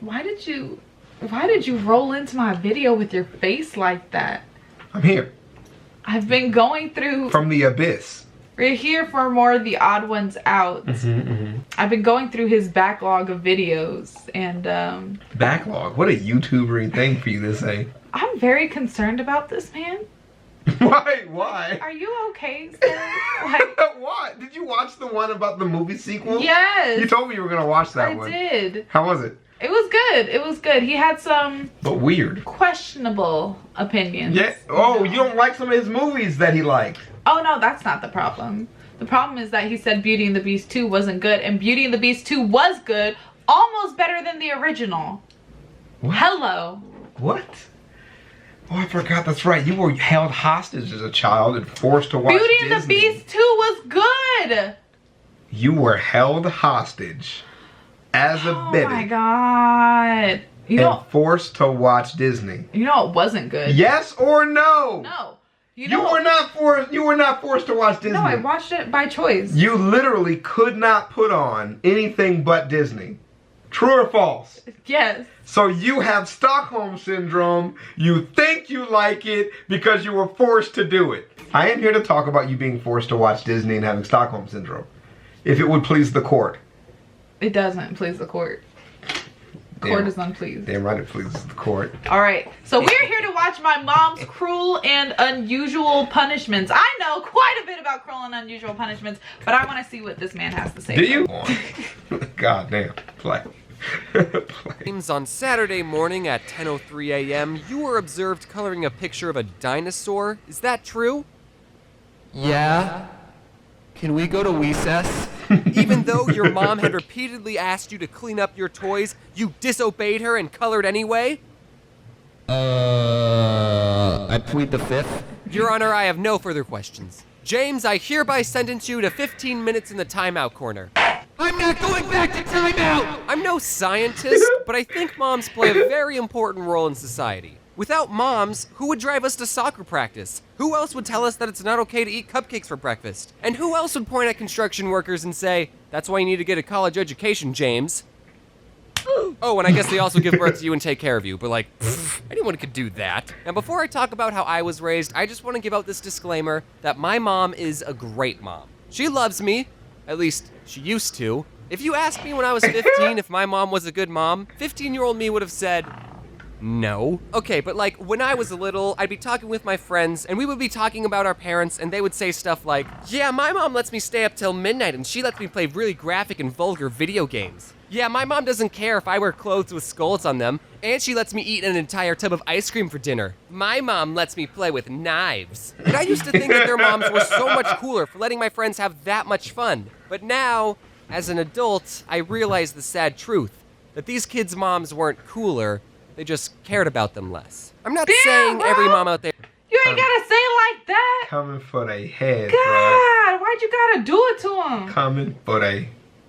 Why did you roll into my video with your face like that? I'm here. I've been going through... From the abyss. We're here for more of the Odd1sOut. I've been going through his backlog of videos and... Backlog? What a YouTubery thing for you to say. I'm very concerned about this, man. Why? Why? Are you okay, sir? Like, what? Did you watch the one about the movie sequel? Yes. You told me you were gonna watch that one. I did. How was it? It was good. It was good. He had some... But weird. Questionable opinions. Yeah. Oh, you don't like some of his movies that he liked. Oh, no, that's not the problem. The problem is that he said Beauty and the Beast 2 wasn't good, and Beauty and the Beast 2 was good, almost better than the original. What? Hello. What? Oh, I forgot. That's right. You were held hostage as a child and forced to watch Beauty Disney. and the Beast 2 was good. You were held hostage as a baby. Oh my god. And forced to watch Disney. You know it wasn't good. Yes or no? No. You were not forced to watch Disney. No, I watched it by choice. You literally could not put on anything but Disney. True or false? Yes. So you have Stockholm Syndrome. You think you like it because you were forced to do it. I am here to talk about you being forced to watch Disney and having Stockholm Syndrome. If it would please the court. It doesn't please the court. Court is unpleased. Damn right it pleases the court. Alright, so we're here to watch my mom's Cruel and Unusual Punishments. I know quite a bit about Cruel and Unusual Punishments, but I want to see what this man has to say. Do you? God damn. Play. On Saturday morning at 10:03 a.m., you were observed coloring a picture of a dinosaur. Is that true? Yeah. Can we go to recess? Even though your mom had repeatedly asked you to clean up your toys, you disobeyed her and colored anyway? I plead the fifth. Your Honor, I have no further questions. James, I hereby sentence you to 15 minutes in the timeout corner. I'm not going back to timeout! I'm no scientist, but I think moms play a very important role in society. Without moms, who would drive us to soccer practice? Who else would tell us that it's not okay to eat cupcakes for breakfast? And who else would point at construction workers and say, that's why you need to get a college education, James? Oh, and I guess they also give birth to you and take care of you, but like, anyone could do that. Now, before I talk about how I was raised, I just want to give out this disclaimer that my mom is a great mom. She loves me, at least she used to. If you asked me when I was 15 if my mom was a good mom, 15-year-old me would have said, no. Okay, but like, when I was little, I'd be talking with my friends, and we would be talking about our parents, and they would say stuff like, yeah, my mom lets me stay up till midnight, and she lets me play really graphic and vulgar video games. Yeah, my mom doesn't care if I wear clothes with skulls on them, and she lets me eat an entire tub of ice cream for dinner. My mom lets me play with knives. And I used to think that their moms were so much cooler for letting my friends have that much fun. But now, as an adult, I realize the sad truth, that these kids' moms weren't cooler, they just cared about them less. I'm not saying every mom out there... You ain't gotta say it like that! Coming for they head, God, why'd you gotta do it to him? Coming for they...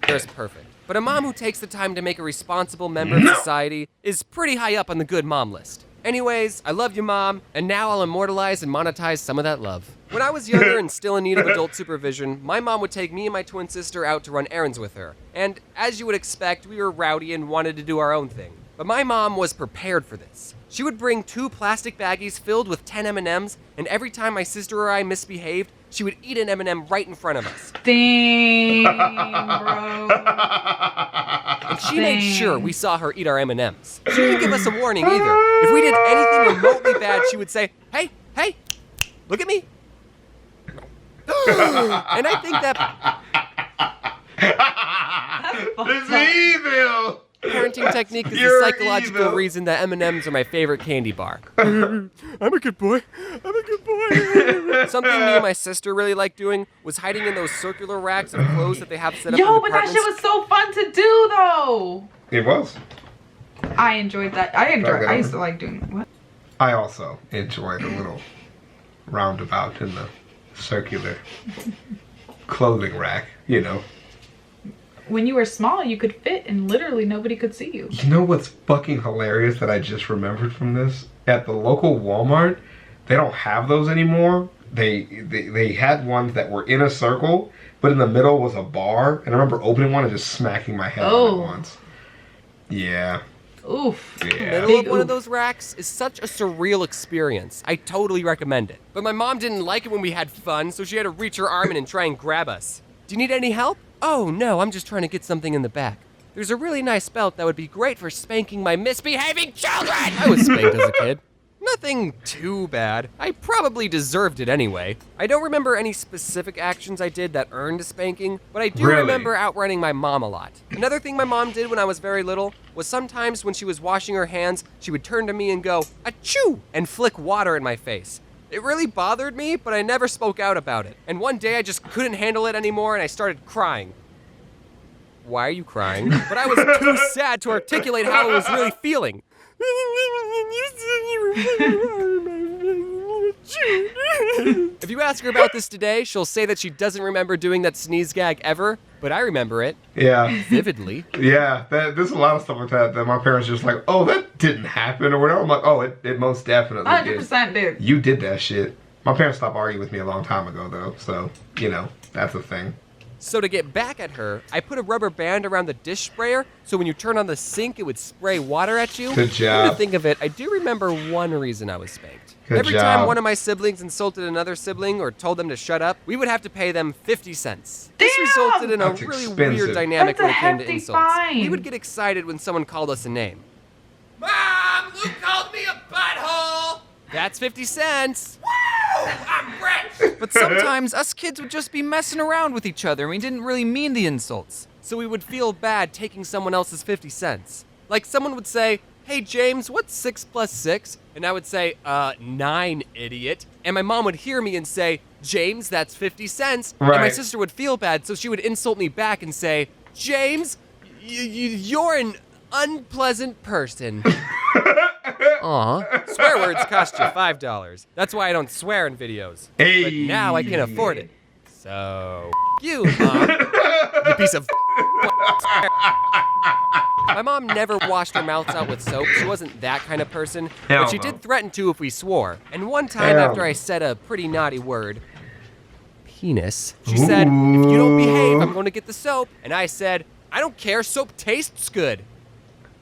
There's perfect. But a mom who takes the time to make a responsible member of society is pretty high up on the good mom list. Anyways, I love you, Mom, and now I'll immortalize and monetize some of that love. When I was younger and still in need of adult supervision, my mom would take me and my twin sister out to run errands with her. And as you would expect, we were rowdy and wanted to do our own thing. But my mom was prepared for this. She would bring 2 plastic baggies filled with 10 M&Ms, and every time my sister or I misbehaved, she would eat an M&M right in front of us. Damn, bro. And she made sure we saw her eat our M&Ms. She didn't give us a warning either. If we did anything remotely bad, she would say, hey, hey, look at me. And I think that... This is evil! Parenting technique is You're the psychological evil. reason that M&Ms are my favorite candy bar. I'm a good boy. I'm a good boy. Something me and my sister really liked doing was hiding in those circular racks of clothes that they have set up in Yo, but that departments. shit was so fun to do, though. It was. I enjoyed that. I used to like doing what? I also enjoyed a little roundabout in the circular clothing rack, you know. When you were small, you could fit and literally nobody could see you. You know what's fucking hilarious that I just remembered from this? At the local Walmart, they don't have those anymore. They had ones that were in a circle, but in the middle was a bar. And I remember opening one and just smacking my head on it once. Yeah. Oof. The Yeah. middle Big of one of oof. those racks is such a surreal experience. I totally recommend it. But my mom didn't like it when we had fun, so she had to reach her arm in and try and grab us. Do you need any help? Oh, no, I'm just trying to get something in the back. There's a really nice belt that would be great for spanking my misbehaving children! I was spanked as a kid. Nothing too bad. I probably deserved it anyway. I don't remember any specific actions I did that earned a spanking, but I do Really? remember outrunning my mom a lot. Another thing my mom did when I was very little was sometimes when she was washing her hands, she would turn to me and go, achoo, and flick water in my face. It really bothered me, but I never spoke out about it. And one day I just couldn't handle it anymore and I started crying. Why are you crying? But I was too sad to articulate how I was really feeling. If you ask her about this today, she'll say that she doesn't remember doing that sneeze gag ever, but I remember it Yeah. vividly. Yeah, there's a lot of stuff like that my parents just like, oh, that didn't happen or whatever. I'm like, oh, it most definitely did. 100% did. You did that shit. My parents stopped arguing with me a long time ago, though, so, that's a thing. So to get back at her, I put a rubber band around the dish sprayer, so when you turn on the sink, it would spray water at you. Good Come job. to think of it, I do remember one reason I was spanked. Good Every job. time one of my siblings insulted another sibling or told them to shut up, we would have to pay them 50 cents. This Damn! resulted in a That's really expensive. weird dynamic That's a when it came to hefty insults. fine. We would get excited when someone called us a name. Mom, Luke called me a butthole! That's 50 cents. I'm rich! But sometimes us kids would just be messing around with each other and we didn't really mean the insults. So we would feel bad taking someone else's 50 cents. Like someone would say, hey James, what's 6 plus 6? And I would say, 9, idiot. And my mom would hear me and say, James, that's 50 cents. And my Right. sister would feel bad, so she would insult me back and say, James, you're an unpleasant person. Aw. Swear words cost you $5. That's why I don't swear in videos. Hey. But now I can afford it. So, you, Mom. You piece of My mom never washed her mouth out with soap. She wasn't that kind of person. Hell But she no. did threaten to if we swore. And one time Hell after no. I said a pretty naughty word, penis, she said, if you don't behave, I'm going to get the soap. And I said, I don't care, soap tastes good.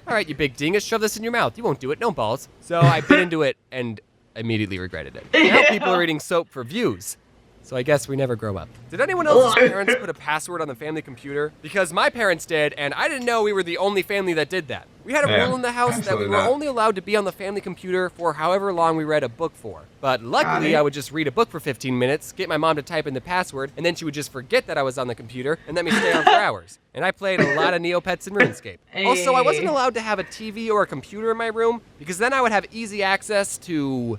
All right, you big dingus, shove this in your mouth. You won't do it, no balls. So I bit into it and immediately regretted it. Now people are eating soap for views. So I guess we never grow up. Did anyone else's parents put a password on the family computer? Because my parents did, and I didn't know we were the only family that did that. We had a Yeah, rule in the house that we absolutely were not. only allowed to be on the family computer for however long we read a book for. But luckily, it. I would just read a book for 15 minutes, get my mom to type in the password, and then she would just forget that I was on the computer and let me stay on for hours. And I played a lot of Neopets and RuneScape. Also, I wasn't Hey. allowed to have a TV or a computer in my room because then I would have easy access to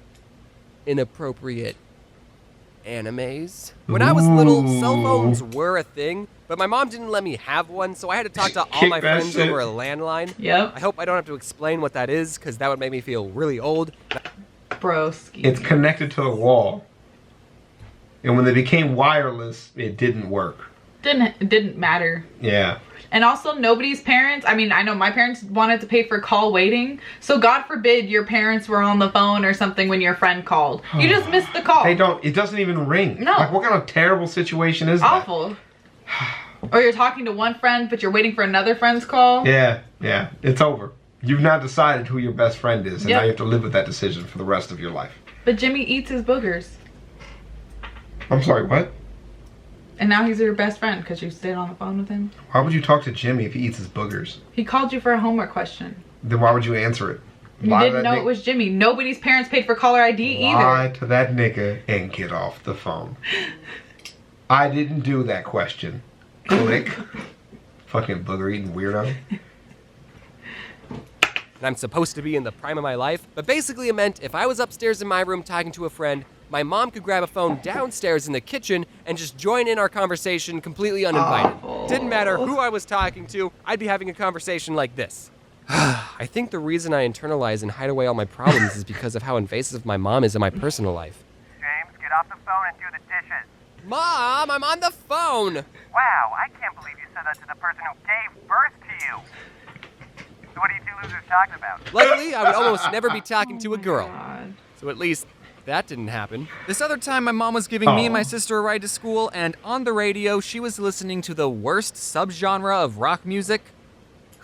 inappropriate animes. When I was little, cell phones were a thing, but my mom didn't let me have one, so I had to talk to all Kick my that friends shit. over a landline. Yep. I hope I don't have to explain what that is, because that would make me feel really old. Broski. It's connected to the wall. And when they became wireless, it didn't work. It didn't matter. Yeah. And also, nobody's parents, I mean, I know my parents wanted to pay for call waiting. So God forbid your parents were on the phone or something when your friend called. You just missed the call. They don't, it doesn't even ring. No. Like, what kind of terrible situation is that? Awful. Or you're talking to one friend, but you're waiting for another friend's call. Yeah, it's over. You've now decided who your best friend is, and Yep. now you have to live with that decision for the rest of your life. But Jimmy eats his boogers. I'm sorry, what? And now he's your best friend because you stayed on the phone with him. Why would you talk to Jimmy if he eats his boogers? He called you for a homework question. Then why would you answer it? You Lie to didn't that know ni- it was Jimmy. Nobody's parents paid for caller ID either. Lie to that nigga and get off the phone. I didn't do that question. Click. Fucking booger eating weirdo. And I'm supposed to be in the prime of my life, but basically it meant if I was upstairs in my room talking to a friend, my mom could grab a phone downstairs in the kitchen and just join in our conversation completely uninvited. Awful. Didn't matter who I was talking to, I'd be having a conversation like this. I think the reason I internalize and hide away all my problems is because of how invasive my mom is in my personal life. James, get off the phone and do the dishes. Mom, I'm on the phone! Wow, I can't believe you said that to the person who gave birth to you. So what are you two losers talking about? Luckily, I would almost never be talking to a girl. God. So at least that didn't happen. This other time, my mom was giving me and my Aw. sister a ride to school, and on the radio, she was listening to the worst subgenre of rock music,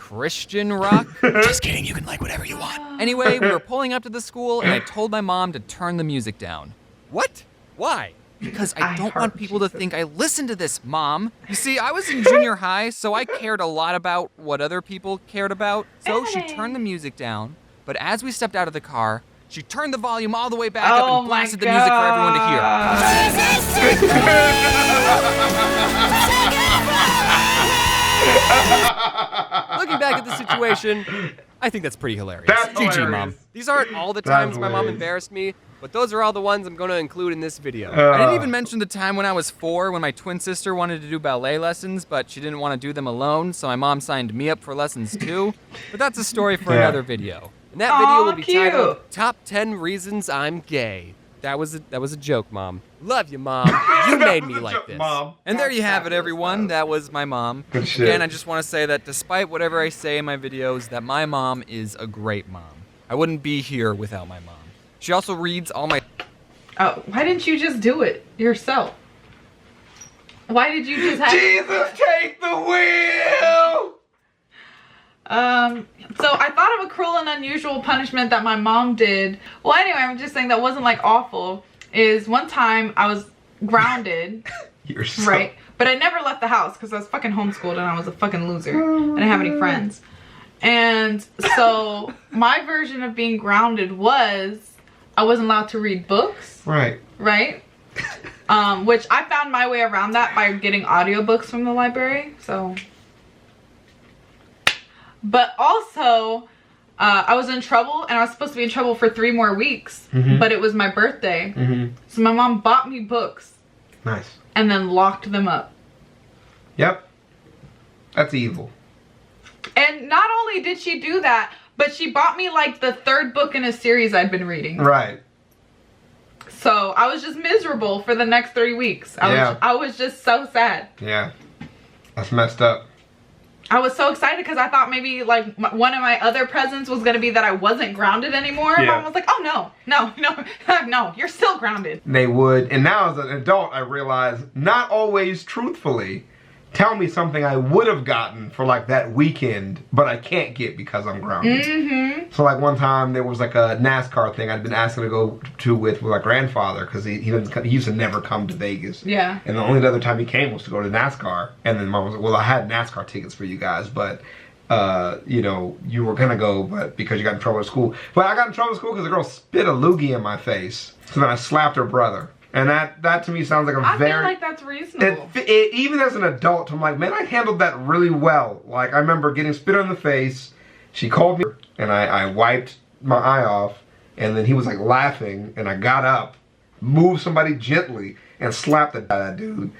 Christian rock. Just kidding, you can like whatever you want. Anyway, we were pulling up to the school, and I told my mom to turn the music down. What? Why? Because I don't heart want people to Jesus. think I listen to this, Mom. You see, I was in junior high, so I cared a lot about what other people cared about. So she turned the music down, but as we stepped out of the car, she turned the volume all the way back up and blasted the music for everyone to hear. Looking back at the situation, I think that's pretty hilarious. That's GG, hilarious. Mom. These aren't all the That's times my mom hilarious. embarrassed me, but those are all the ones I'm going to include in this video. I didn't even mention the time when I was 4 when my twin sister wanted to do ballet lessons, but she didn't want to do them alone, so my mom signed me up for lessons too. But that's a story for Yeah. another video. And that video will be cute. titled Top 10 Reasons I'm Gay. That was a joke, Mom. Love you, Mom. You That made was me a like joke, this. Mom. And there you have it, everyone. That was my mom. Good shit. Again, I just want to say that despite whatever I say in my videos, that my mom is a great mom. I wouldn't be here without my mom. She also reads all my... Oh, why didn't you just do it yourself? Why did you just have... Jesus, take the wheel! So I thought of a cruel and unusual punishment that my mom did. Well, anyway, I'm just saying that wasn't like awful. Is one time I was grounded, You're so... right? But I never left the house because I was fucking homeschooled and I was a fucking loser. I didn't have any friends. And so my version of being grounded was I wasn't allowed to read books, Right. right? Which I found my way around that by getting audiobooks from the library. So, but also I was in trouble and I was supposed to be in trouble for 3 more weeks, but it was my birthday. So my mom bought me books Nice. and then locked them up. Yep. That's evil. And not only did she do that, but she bought me like the 3rd book in a series I'd been reading. Right. So I was just miserable for the next 3 weeks. I was just so sad. Yeah. That's messed up. I was so excited because I thought maybe like one of my other presents was going to be that I wasn't grounded anymore. Yeah. Mom was like, oh no, you're still grounded. They would, and now as an adult, I realize not always truthfully tell me something I would have gotten for like that weekend, but I can't get because I'm grounded. So like one time there was like a NASCAR thing I'd been asking to go to with my grandfather because he used to never come to Vegas. Yeah. And the only other time he came was to go to NASCAR. And then Mom was like, well, I had NASCAR tickets for you guys, but you know, you were gonna go, but because you got in trouble at school. But I got in trouble at school because the girl spit a loogie in my face. So then I slapped her brother. And that to me sounds like I feel like that's reasonable. Even as an adult, I'm like, man, I handled that really well. Like, I remember getting spit on the face. She called me, and I wiped my eye off. And then he was like laughing, and I got up, moved somebody gently, and slapped that dude.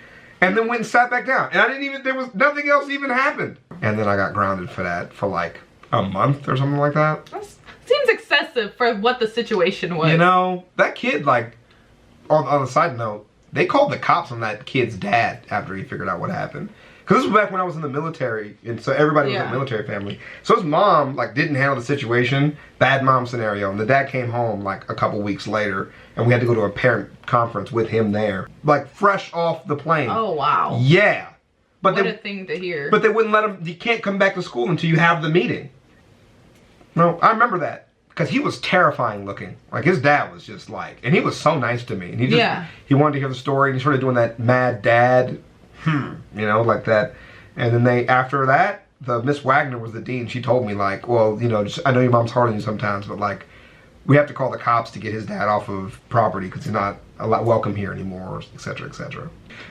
And then went and sat back down. And there was nothing else even happened. And then I got grounded for that for like a month or something like that. That seems excessive for what the situation was. You know, that kid, like, on a side note, they called the cops on that kid's dad after he figured out what happened. Because this was back when I was in the military, and so everybody was a military family. So his mom, like, didn't handle the situation, bad mom scenario, and the dad came home, like, a couple weeks later, and we had to go to a parent conference with him there. Like, fresh off the plane. Oh, wow. Yeah. But What a thing to hear. But they wouldn't let him, you can't come back to school until you have the meeting. No, I remember that. Because he was terrifying looking. Like, his dad was just like, and he was so nice to me. And he just, he wanted to hear the story, and he started doing that mad dad, you know, like that. And then after that, the Miss Wagner was the dean. She told me, like, well, you know, I know your mom's hard on you sometimes, but, like, we have to call the cops to get his dad off of property because he's not welcome here anymore, et cetera, et cetera.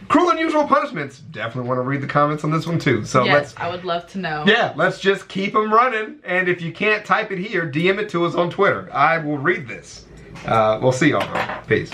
Cruel Unusual Punishments. Definitely want to read the comments on this one, too. So yes, I would love to know. Yeah, let's just keep them running. And if you can't type it here, DM it to us on Twitter. I will read this. We'll see y'all, though. Peace.